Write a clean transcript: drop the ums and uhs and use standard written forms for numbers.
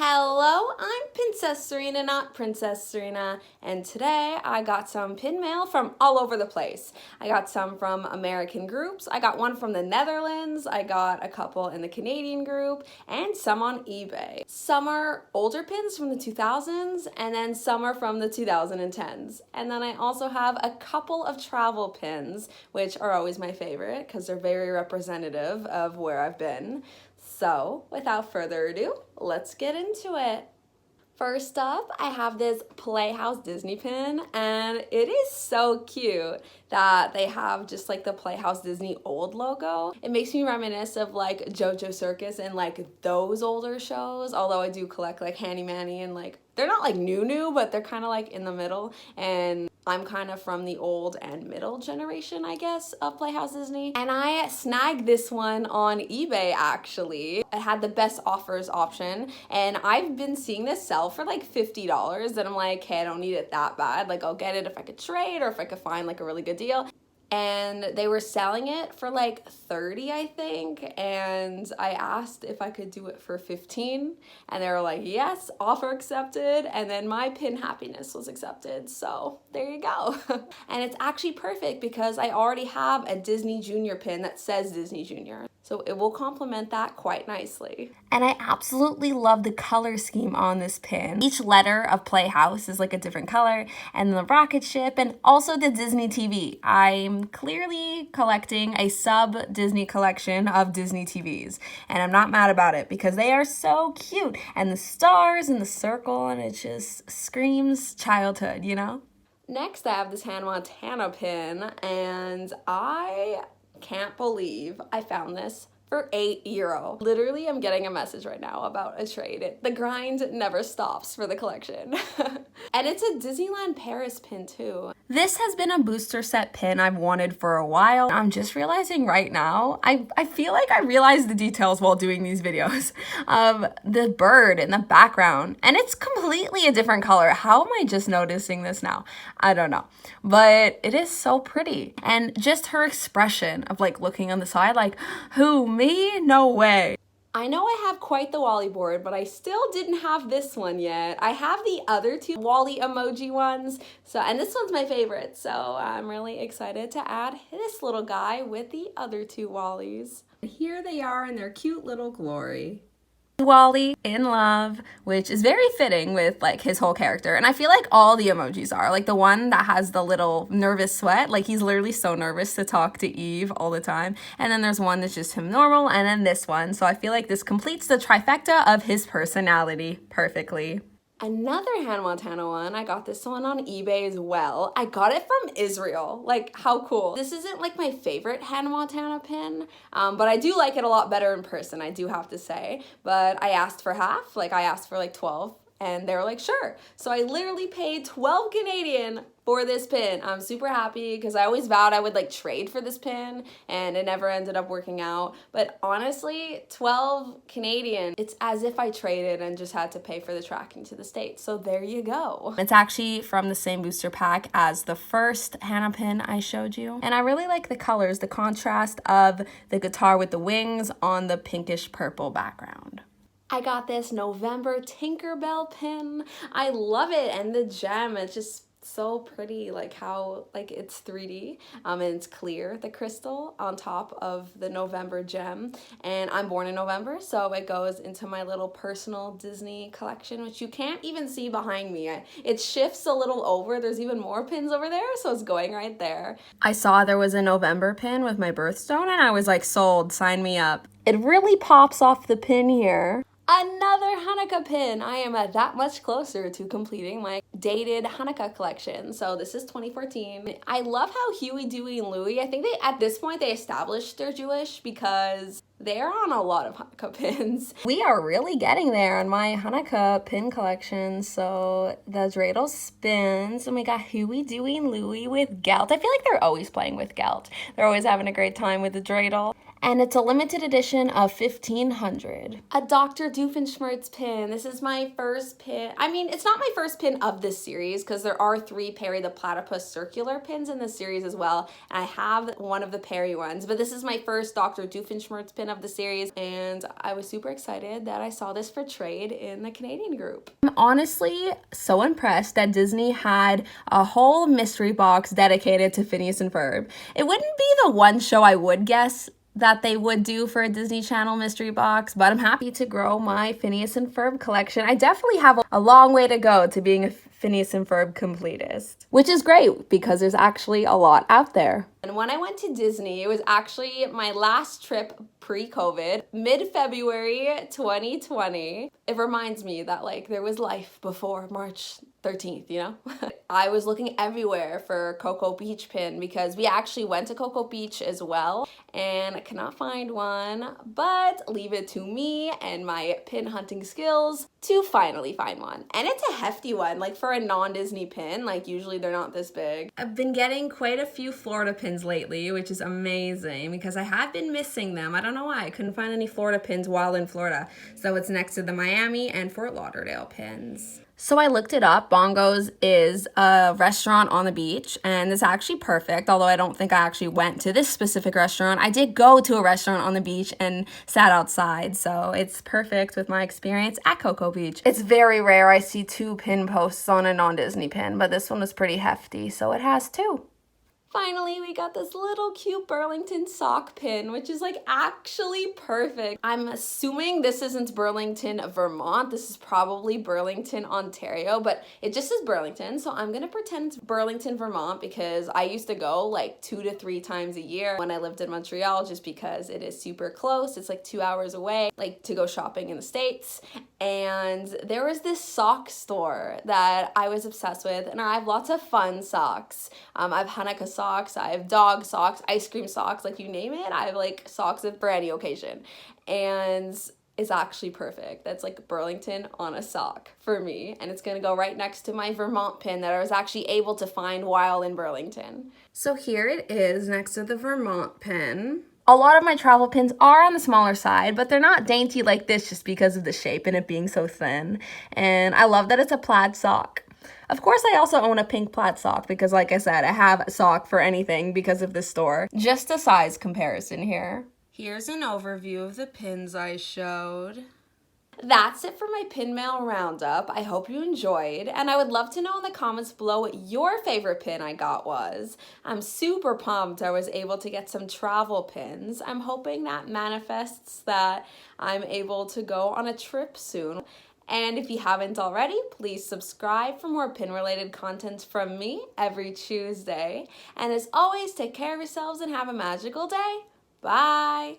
Hello, I'm Princess Serena, not Princess Serena, and today I got some pin mail from all over the place. I got some from American groups, I got one from the Netherlands, I got a couple in the Canadian group, and some on eBay. Some are older pins from the 2000s, and then some are from the 2010s. And then I also have a couple of travel pins, which are always my favorite because they're very representative of where I've been. So, without further ado, let's get into it. First up, I have this Playhouse Disney pin, and it is so cute that they have just like the Playhouse Disney old logo. It makes me reminisce of like JoJo Circus and like those older shows, although I do collect like Handy Manny and like, they're not like new, but they're kind of like in the middle, and I'm kind of from the old and middle generation, I guess, of Playhouse Disney. And I snagged this one on eBay, actually. It had the best offers option, and I've been seeing this sell for like $50, and I'm like, hey, I don't need it that bad. Like, I'll get it if I could trade or if I could find like a really good deal. And they were selling it for like 30, I think, and I asked if I could do it for 15, and they were like, yes, offer accepted, and then my pin happiness was accepted, so there you go. And it's actually perfect because I already have a Disney Junior pin that says Disney Junior, so it will complement that quite nicely. And I absolutely love the color scheme on this pin. Each letter of Playhouse is like a different color, and the rocket ship, and also the Disney TV. I'm clearly collecting a sub-Disney collection of Disney TVs, and I'm not mad about it because they are so cute, and the stars and the circle, and it just screams childhood, you know? Next, I have this Hannah Montana pin, and I can't believe I found this for €8. Literally, I'm getting a message right now about a trade. The grind never stops for the collection. And it's a Disneyland Paris pin too. This has been a booster set pin I've wanted for a while. I'm just realizing right now, I feel like I realized the details while doing these videos of the bird in the background, and it's completely a different color. How am I just noticing this now? I don't know, but it is so pretty. And just her expression of like looking on the side like, who, me? No way. I know I have quite the Wally board, but I still didn't have this one yet. I have the other two Wally emoji ones, and this one's my favorite, so I'm really excited to add this little guy with the other two Wallies. Here they are in their cute little glory. Wally in love, which is very fitting with like his whole character, and I feel like all the emojis are like the one that has the little nervous sweat, like he's literally so nervous to talk to Eve all the time, and then there's one that's just him normal, and then this one, so I feel like this completes the trifecta of his personality perfectly. Another Hannah Montana one, I got this one on eBay as well. I got it from Israel. Like, how cool. This isn't like my favorite Hannah Montana pin, but I do like it a lot better in person, I do have to say. But I asked for half, like I asked for like 12, and they were like, sure. So I literally paid 12 Canadian for this pin. I'm super happy because I always vowed I would like trade for this pin, and it never ended up working out. But honestly, 12 Canadian, it's as if I traded and just had to pay for the tracking to the States. So there you go. It's actually from the same booster pack as the first Hannah pin I showed you. And I really like the colors, the contrast of the guitar with the wings on the pinkish purple background. I got this November Tinkerbell pin. I love it, and the gem, it's just so pretty, like how like it's 3D and it's clear, the crystal on top of the November gem, and I'm born in November, so it goes into my little personal Disney collection, which you can't even see behind me. It shifts a little over, there's even more pins over there, so it's going right there. I saw there was a November pin with my birthstone, and I was like, sold, sign me up. It really pops off the pin here. Another Hanukkah pin. I am that much closer to completing my dated Hanukkah collection. So this is 2014. I love how Huey, Dewey, and Louie, I think at this point they established they're Jewish because they're on a lot of Hanukkah pins. We are really getting there on my Hanukkah pin collection. So the dreidel spins, and we got Huey, Dewey, and Louie with Gelt. I feel like they're always playing with Gelt. They're always having a great time with the dreidel. And it's a limited edition of 1,500. A Dr. Doofenshmirtz pin. This is my first pin. I mean, it's not my first pin of this series because there are 3 Perry the Platypus circular pins in this series as well. And I have one of the Perry ones, but this is my first Dr. Doofenshmirtz pin of the series. And I was super excited that I saw this for trade in the Canadian group. I'm honestly so impressed that Disney had a whole mystery box dedicated to Phineas and Ferb. It wouldn't be the one show I would guess that they would do for a Disney Channel mystery box, but I'm happy to grow my Phineas and Ferb collection. I definitely have a long way to go to being a Phineas and Ferb completist, which is great because there's actually a lot out there. And when I went to Disney, it was actually my last trip pre-COVID, mid-February 2020. It reminds me that like there was life before March 13th, you know? I was looking everywhere for Cocoa Beach pin because we actually went to Cocoa Beach as well and I cannot find one, but leave it to me and my pin hunting skills to finally find one. And it's a hefty one, like for a non-Disney pin, like usually they're not this big. I've been getting quite a few Florida pins lately, which is amazing because I have been missing them. I don't know why, I couldn't find any Florida pins while in Florida. So it's next to the Miami and Fort Lauderdale pins. So I looked it up. Bongo's is a restaurant on the beach, and it's actually perfect, although I don't think I actually went to this specific restaurant. I did go to a restaurant on the beach and sat outside, so it's perfect with my experience at Cocoa Beach. It's very rare I see 2 pin posts on a non-Disney pin, but this one was pretty hefty, so it has 2. Finally, we got this little cute Burlington sock pin, which is like actually perfect. I'm assuming this isn't Burlington, Vermont. This is probably Burlington, Ontario, but it just says Burlington. So I'm gonna pretend it's Burlington, Vermont because I used to go like 2 to 3 times a year when I lived in Montreal just because it is super close. It's like 2 hours away, like to go shopping in the States. And there was this sock store that I was obsessed with and I have lots of fun socks. I have Hanukkah socks, I have dog socks, ice cream socks, like you name it. I have like socks for any occasion. And it's actually perfect. That's like Burlington on a sock for me. And it's gonna go right next to my Vermont pin that I was actually able to find while in Burlington. So here it is next to the Vermont pin. A lot of my travel pins are on the smaller side, but they're not dainty like this just because of the shape and it being so thin. And I love that it's a plaid sock. Of course, I also own a pink plaid sock because, like I said, I have a sock for anything because of this store. Just a size comparison here. Here's an overview of the pins I showed. That's it for my pin mail roundup. I hope you enjoyed, and I would love to know in the comments below what your favorite pin I got was. I'm super pumped I was able to get some travel pins. I'm hoping that manifests that I'm able to go on a trip soon. And if you haven't already, please subscribe for more pin-related content from me every Tuesday. And as always, take care of yourselves and have a magical day. Bye!